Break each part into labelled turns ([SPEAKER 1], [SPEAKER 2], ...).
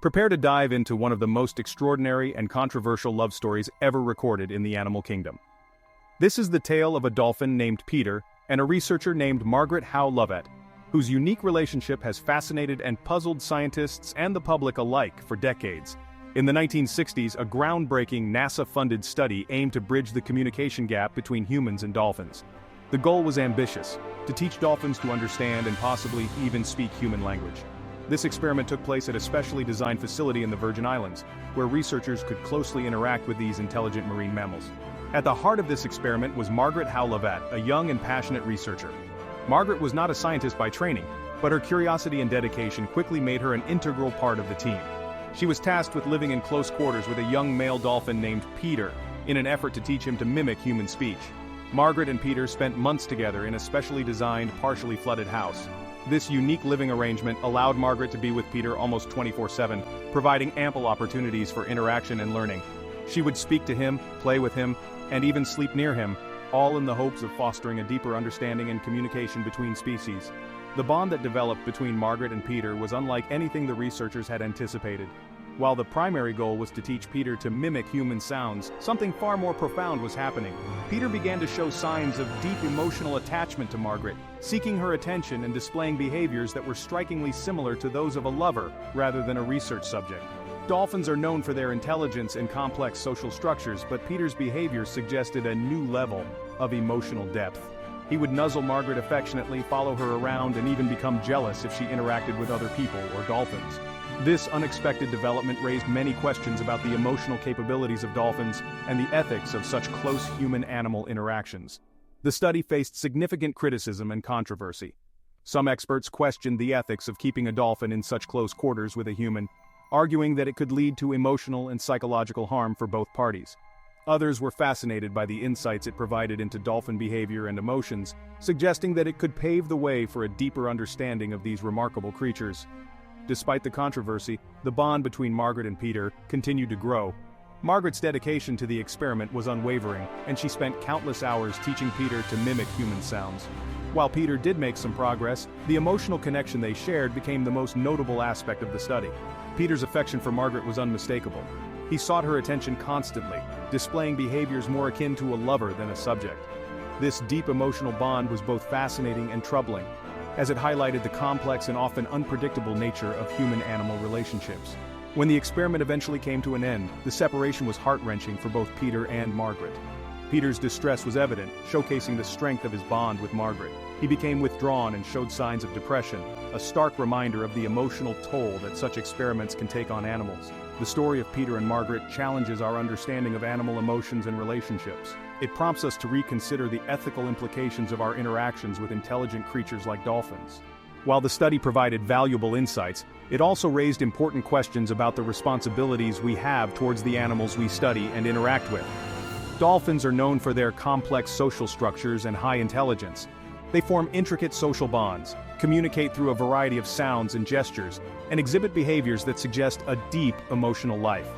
[SPEAKER 1] Prepare to dive into one of the most extraordinary and controversial love stories ever recorded in the animal kingdom. This is the tale of a dolphin named Peter and a researcher named Margaret Howe Lovett, whose unique relationship has fascinated and puzzled scientists and the public alike for decades. In the 1960s, a groundbreaking NASA-funded study aimed to bridge the communication gap between humans and dolphins. The goal was ambitious: to teach dolphins to understand and possibly even speak human language. This experiment took place at a specially designed facility in the Virgin Islands, where researchers could closely interact with these intelligent marine mammals. At the heart of this experiment was Margaret Howe Lovett, a young and passionate researcher. Margaret was not a scientist by training, but her curiosity and dedication quickly made her an integral part of the team. She was tasked with living in close quarters with a young male dolphin named Peter, in an effort to teach him to mimic human speech. Margaret and Peter spent months together in a specially designed, partially flooded house. This unique living arrangement allowed Margaret to be with Peter almost 24/7, providing ample opportunities for interaction and learning. She would speak to him, play with him, and even sleep near him, all in the hopes of fostering a deeper understanding and communication between species. The bond that developed between Margaret and Peter was unlike anything the researchers had anticipated. While the primary goal was to teach Peter to mimic human sounds, something far more profound was happening. Peter began to show signs of deep emotional attachment to Margaret, seeking her attention and displaying behaviors that were strikingly similar to those of a lover rather than a research subject. Dolphins are known for their intelligence and complex social structures, but Peter's behavior suggested a new level of emotional depth. He would nuzzle Margaret affectionately, follow her around, and even become jealous if she interacted with other people or dolphins. This unexpected development raised many questions about the emotional capabilities of dolphins and the ethics of such close human-animal interactions. The study faced significant criticism and controversy. Some experts questioned the ethics of keeping a dolphin in such close quarters with a human, arguing that it could lead to emotional and psychological harm for both parties. Others were fascinated by the insights it provided into dolphin behavior and emotions, suggesting that it could pave the way for a deeper understanding of these remarkable creatures. Despite the controversy, the bond between Margaret and Peter continued to grow. Margaret's dedication to the experiment was unwavering, and she spent countless hours teaching Peter to mimic human sounds. While Peter did make some progress, the emotional connection they shared became the most notable aspect of the study. Peter's affection for Margaret was unmistakable. He sought her attention constantly, displaying behaviors more akin to a lover than a subject. This deep emotional bond was both fascinating and troubling, as it highlighted the complex and often unpredictable nature of human-animal relationships. When the experiment eventually came to an end, the separation was heart-wrenching for both Peter and Margaret. Peter's distress was evident, showcasing the strength of his bond with Margaret. He became withdrawn and showed signs of depression, a stark reminder of the emotional toll that such experiments can take on animals. The story of Peter and Margaret challenges our understanding of animal emotions and relationships. It prompts us to reconsider the ethical implications of our interactions with intelligent creatures like dolphins. While the study provided valuable insights, it also raised important questions about the responsibilities we have towards the animals we study and interact with. Dolphins are known for their complex social structures and high intelligence. They form intricate social bonds, communicate through a variety of sounds and gestures, and exhibit behaviors that suggest a deep emotional life.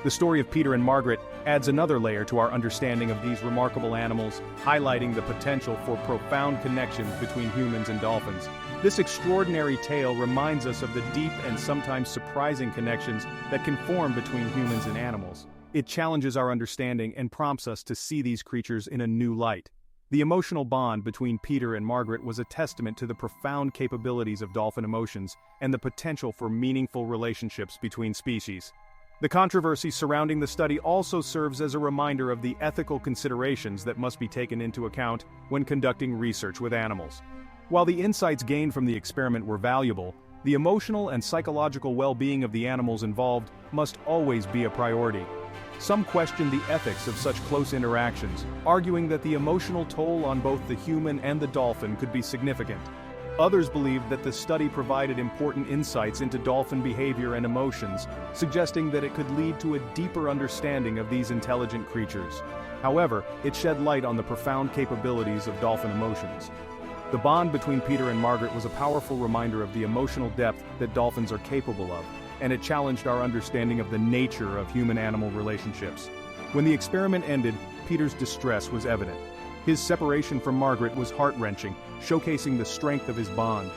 [SPEAKER 1] The story of Peter and Margaret adds another layer to our understanding of these remarkable animals, highlighting the potential for profound connections between humans and dolphins. This extraordinary tale reminds us of the deep and sometimes surprising connections that can form between humans and animals. It challenges our understanding and prompts us to see these creatures in a new light. The emotional bond between Peter and Margaret was a testament to the profound capabilities of dolphin emotions and the potential for meaningful relationships between species. The controversy surrounding the study also serves as a reminder of the ethical considerations that must be taken into account when conducting research with animals. While the insights gained from the experiment were valuable, the emotional and psychological well-being of the animals involved must always be a priority. Some question the ethics of such close interactions, arguing that the emotional toll on both the human and the dolphin could be significant. Others believe that the study provided important insights into dolphin behavior and emotions, suggesting that it could lead to a deeper understanding of these intelligent creatures. However, it shed light on the profound capabilities of dolphin emotions. The bond between Peter and Margaret was a powerful reminder of the emotional depth that dolphins are capable of, and it challenged our understanding of the nature of human-animal relationships. When the experiment ended, Peter's distress was evident. His separation from Margaret was heart-wrenching, showcasing the strength of his bond.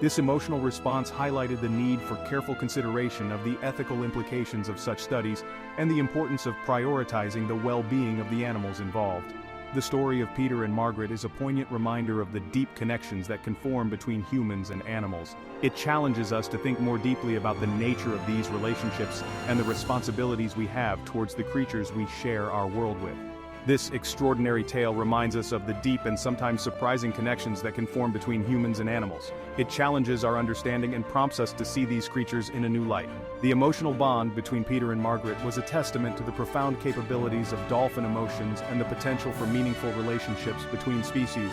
[SPEAKER 1] This emotional response highlighted the need for careful consideration of the ethical implications of such studies and the importance of prioritizing the well-being of the animals involved. The story of Peter and Margaret is a poignant reminder of the deep connections that can form between humans and animals. It challenges us to think more deeply about the nature of these relationships and the responsibilities we have towards the creatures we share our world with. This extraordinary tale reminds us of the deep and sometimes surprising connections that can form between humans and animals. It challenges our understanding and prompts us to see these creatures in a new light. The emotional bond between Peter and Margaret was a testament to the profound capabilities of dolphin emotions and the potential for meaningful relationships between species.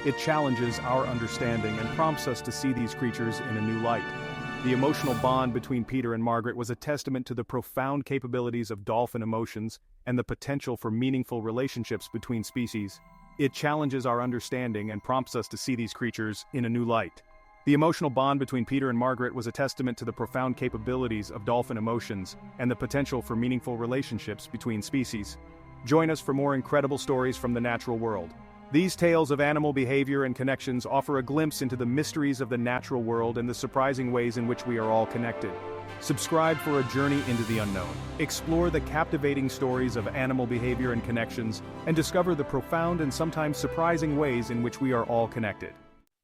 [SPEAKER 1] It challenges our understanding and prompts us to see these creatures in a new light. The emotional bond between Peter and Margaret was a testament to the profound capabilities of dolphin emotions and the potential for meaningful relationships between species. It challenges our understanding and prompts us to see these creatures in a new light. The emotional bond between Peter and Margaret was a testament to the profound capabilities of dolphin emotions and the potential for meaningful relationships between species. Join us for more incredible stories from the natural world. These tales of animal behavior and connections offer a glimpse into the mysteries of the natural world and the surprising ways in which we are all connected. Subscribe for a journey into the unknown. Explore the captivating stories of animal behavior and connections, and discover the profound and sometimes surprising ways in which we are all connected.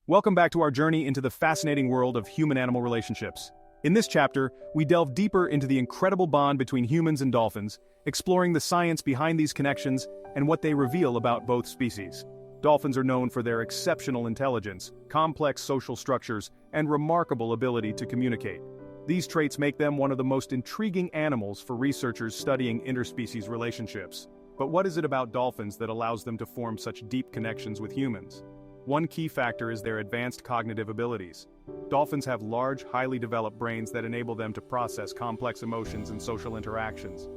[SPEAKER 1] Welcome back to our journey into the fascinating world of human-animal relationships. In this chapter, we delve deeper into the incredible bond between humans and dolphins, exploring the science behind these connections and what they reveal about both species. Dolphins are known for their exceptional intelligence, complex social structures, and remarkable ability to communicate. These traits make them one of the most intriguing animals for researchers studying interspecies relationships. But what is it about dolphins that allows them to form such deep connections with humans? One key factor is their advanced cognitive abilities. Dolphins have large, highly developed brains that enable them to process complex emotions and social interactions.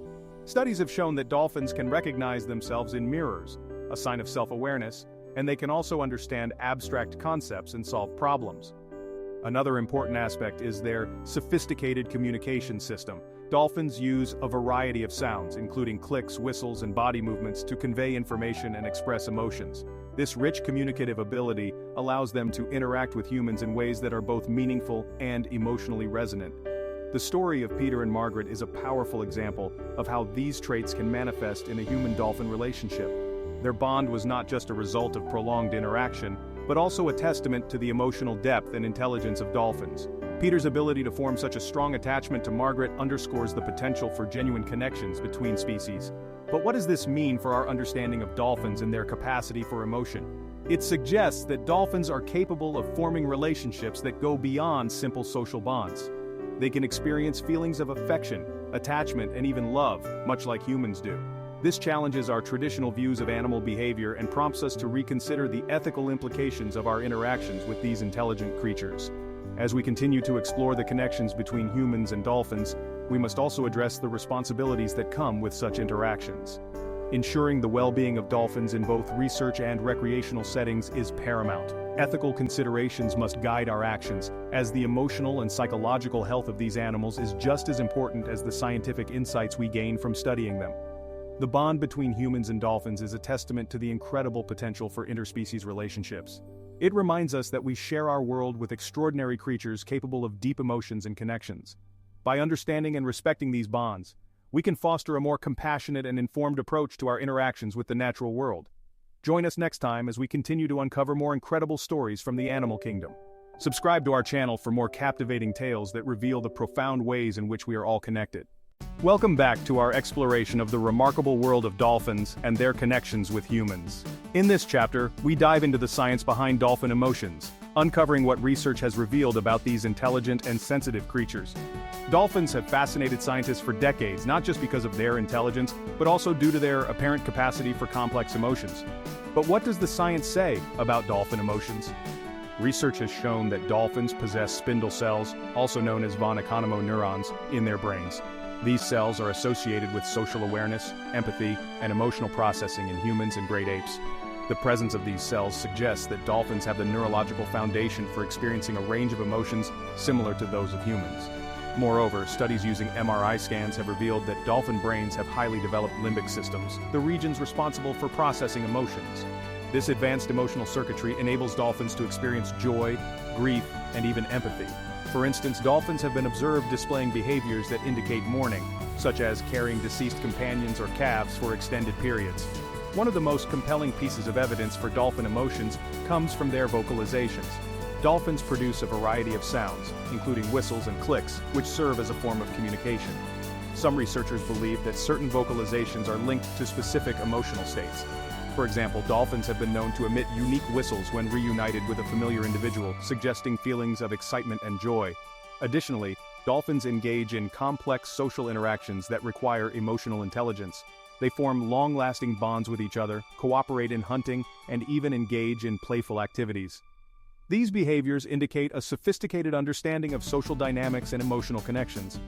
[SPEAKER 1] Studies have shown that dolphins can recognize themselves in mirrors, a sign of self-awareness, and they can also understand abstract concepts and solve problems. Another important aspect is their sophisticated communication system. Dolphins use a variety of sounds, including clicks, whistles, and body movements, to convey information and express emotions. This rich communicative ability allows them to interact with humans in ways that are both meaningful and emotionally resonant. The story of Peter and Margaret is a powerful example of how these traits can manifest in a human-dolphin relationship. Their bond was not just a result of prolonged interaction, but also a testament to the emotional depth and intelligence of dolphins. Peter's ability to form such a strong attachment to Margaret underscores the potential for genuine connections between species. But what does this mean for our understanding of dolphins and their capacity for emotion? It suggests that dolphins are capable of forming relationships that go beyond simple social bonds. They can experience feelings of affection, attachment, and even love, much like humans do. This challenges our traditional views of animal behavior and prompts us to reconsider the ethical implications of our interactions with these intelligent creatures. As we continue to explore the connections between humans and dolphins, we must also address the responsibilities that come with such interactions. Ensuring the well-being of dolphins in both research and recreational settings is paramount. Ethical considerations must guide our actions, as the emotional and psychological health of these animals is just as important as the scientific insights we gain from studying them. The bond between humans and dolphins is a testament to the incredible potential for interspecies relationships. It reminds us that we share our world with extraordinary creatures capable of deep emotions and connections. By understanding and respecting these bonds, we can foster a more compassionate and informed approach to our interactions with the natural world. Join us next time as we continue to uncover more incredible stories from the animal kingdom. Subscribe to our channel for more captivating tales that reveal the profound ways in which we are all connected. Welcome back to our exploration of the remarkable world of dolphins and their connections with humans. In this chapter, we dive into the science behind dolphin emotions, uncovering what research has revealed about these intelligent and sensitive creatures. Dolphins have fascinated scientists for decades, not just because of their intelligence, but also due to their apparent capacity for complex emotions. But what does the science say about dolphin emotions? Research has shown that dolphins possess spindle cells, also known as von Economo neurons, in their brains. These cells are associated with social awareness, empathy, and emotional processing in humans and great apes. The presence of these cells suggests that dolphins have the neurological foundation for experiencing a range of emotions similar to those of humans. Moreover, studies using MRI scans have revealed that dolphin brains have highly developed limbic systems, the regions responsible for processing emotions. This advanced emotional circuitry enables dolphins to experience joy, grief, and even empathy. For instance, dolphins have been observed displaying behaviors that indicate mourning, such as carrying deceased companions or calves for extended periods. One of the most compelling pieces of evidence for dolphin emotions comes from their vocalizations. Dolphins produce a variety of sounds, including whistles and clicks, which serve as a form of communication. Some researchers believe that certain vocalizations are linked to specific emotional states. For example, dolphins have been known to emit unique whistles when reunited with a familiar individual, suggesting feelings of excitement and joy. Additionally, dolphins engage in complex social interactions that require emotional intelligence. They form long-lasting bonds with each other, cooperate in hunting, and even engage in playful activities. These behaviors indicate a sophisticated understanding of social dynamics and emotional connections.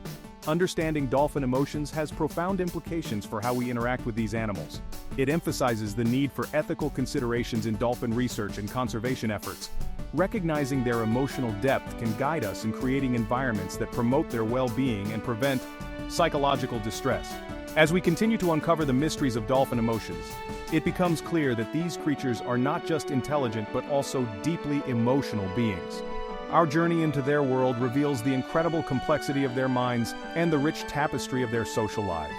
[SPEAKER 1] Understanding dolphin emotions has profound implications for how we interact with these animals. It emphasizes the need for ethical considerations in dolphin research and conservation efforts. Recognizing their emotional depth can guide us in creating environments that promote their well-being and prevent psychological distress. As we continue to uncover the mysteries of dolphin emotions, it becomes clear that these creatures are not just intelligent but also deeply emotional beings. Our journey into their world reveals the incredible complexity of their minds and the rich tapestry of their social lives.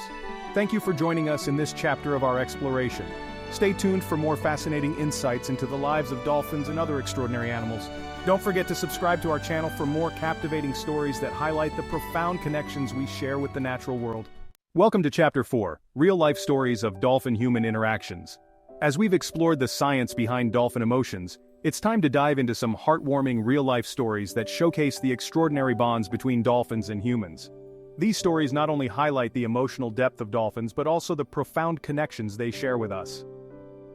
[SPEAKER 1] Thank you for joining us in this chapter of our exploration. Stay tuned for more fascinating insights into the lives of dolphins and other extraordinary animals. Don't forget to subscribe to our channel for more captivating stories that highlight the profound connections we share with the natural world. Welcome to Chapter 4, Real-Life Stories of Dolphin-Human Interactions. As we've explored the science behind dolphin emotions, it's time to dive into some heartwarming real-life stories that showcase the extraordinary bonds between dolphins and humans. These stories not only highlight the emotional depth of dolphins but also the profound connections they share with us.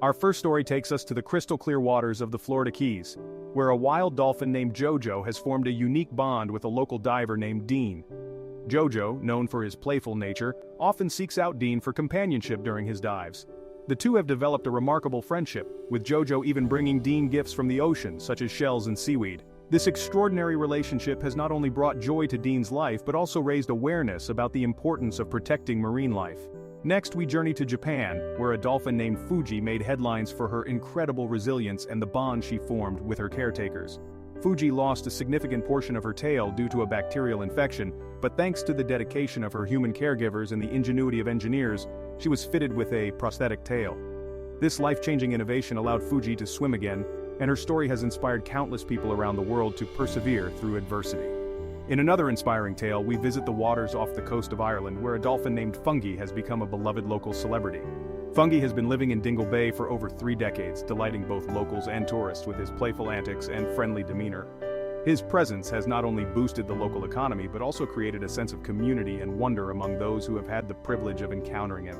[SPEAKER 1] Our first story takes us to the crystal-clear waters of the Florida Keys, where a wild dolphin named Jojo has formed a unique bond with a local diver named Dean. Jojo, known for his playful nature, often seeks out Dean for companionship during his dives. The two have developed a remarkable friendship, with Jojo even bringing Dean gifts from the ocean, such as shells and seaweed. This extraordinary relationship has not only brought joy to Dean's life but also raised awareness about the importance of protecting marine life. Next, we journey to Japan, where a dolphin named Fuji made headlines for her incredible resilience and the bond she formed with her caretakers. Fuji lost a significant portion of her tail due to a bacterial infection, but thanks to the dedication of her human caregivers and the ingenuity of engineers, she was fitted with a prosthetic tail. This life-changing innovation allowed Fuji to swim again, and her story has inspired countless people around the world to persevere through adversity. In another inspiring tale, we visit the waters off the coast of Ireland, where a dolphin named Fungi has become a beloved local celebrity. Fungi has been living in Dingle Bay for over 3 decades, delighting both locals and tourists with his playful antics and friendly demeanor. His presence has not only boosted the local economy but also created a sense of community and wonder among those who have had the privilege of encountering him.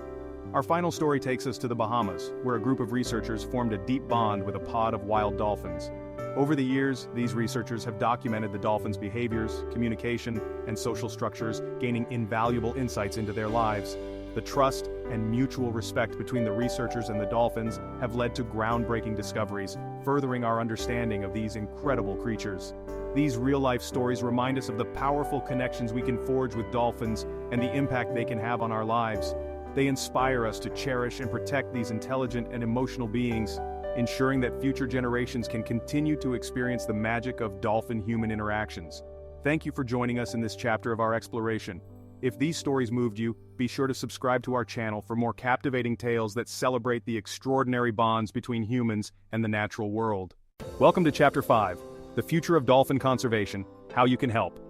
[SPEAKER 1] Our final story takes us to the Bahamas, where a group of researchers formed a deep bond with a pod of wild dolphins. Over the years, these researchers have documented the dolphins' behaviors, communication, and social structures, gaining invaluable insights into their lives. The trust and mutual respect between the researchers and the dolphins have led to groundbreaking discoveries, furthering our understanding of these incredible creatures. These real-life stories remind us of the powerful connections we can forge with dolphins and the impact they can have on our lives. They inspire us to cherish and protect these intelligent and emotional beings, ensuring that future generations can continue to experience the magic of dolphin-human interactions. Thank you for joining us in this chapter of our exploration. If these stories moved you, be sure to subscribe to our channel for more captivating tales that celebrate the extraordinary bonds between humans and the natural world. Welcome to Chapter 5, The Future of Dolphin Conservation, How You Can Help.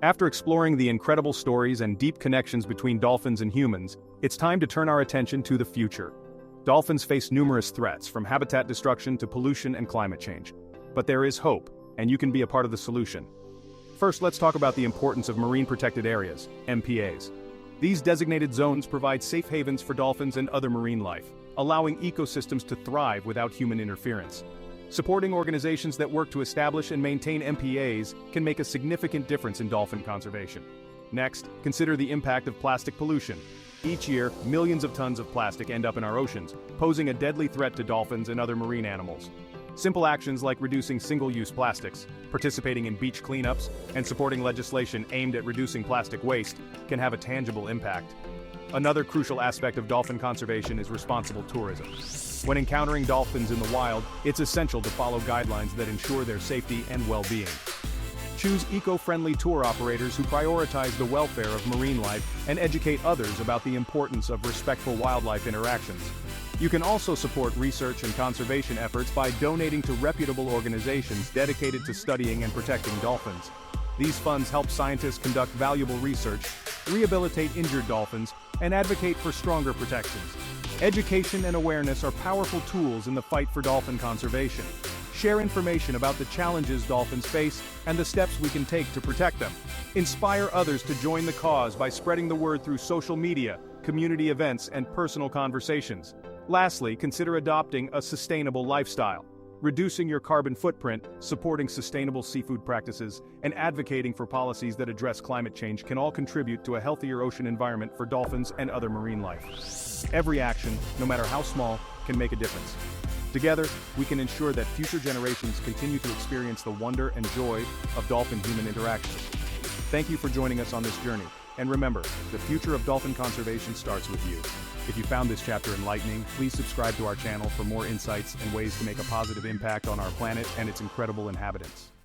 [SPEAKER 1] After exploring the incredible stories and deep connections between dolphins and humans, it's time to turn our attention to the future. Dolphins face numerous threats, from habitat destruction to pollution and climate change. But there is hope, and you can be a part of the solution. First, let's talk about the importance of marine protected areas, MPAs. These designated zones provide safe havens for dolphins and other marine life, allowing ecosystems to thrive without human interference. Supporting organizations that work to establish and maintain MPAs can make a significant difference in dolphin conservation. Next, consider the impact of plastic pollution. Each year, millions of tons of plastic end up in our oceans, posing a deadly threat to dolphins and other marine animals. Simple actions like reducing single-use plastics, participating in beach cleanups, and supporting legislation aimed at reducing plastic waste can have a tangible impact. Another crucial aspect of dolphin conservation is responsible tourism. When encountering dolphins in the wild, it's essential to follow guidelines that ensure their safety and well-being. Choose eco-friendly tour operators who prioritize the welfare of marine life and educate others about the importance of respectful wildlife interactions. You can also support research and conservation efforts by donating to reputable organizations dedicated to studying and protecting dolphins. These funds help scientists conduct valuable research, rehabilitate injured dolphins, and advocate for stronger protections. Education and awareness are powerful tools in the fight for dolphin conservation. Share information about the challenges dolphins face and the steps we can take to protect them. Inspire others to join the cause by spreading the word through social media, community events, and personal conversations. Lastly, consider adopting a sustainable lifestyle. Reducing your carbon footprint, supporting sustainable seafood practices, and advocating for policies that address climate change can all contribute to a healthier ocean environment for dolphins and other marine life. Every action, no matter how small, can make a difference. Together, we can ensure that future generations continue to experience the wonder and joy of dolphin-human interactions. Thank you for joining us on this journey, and remember, the future of dolphin conservation starts with you. If you found this chapter enlightening, please subscribe to our channel for more insights and ways to make a positive impact on our planet and its incredible inhabitants.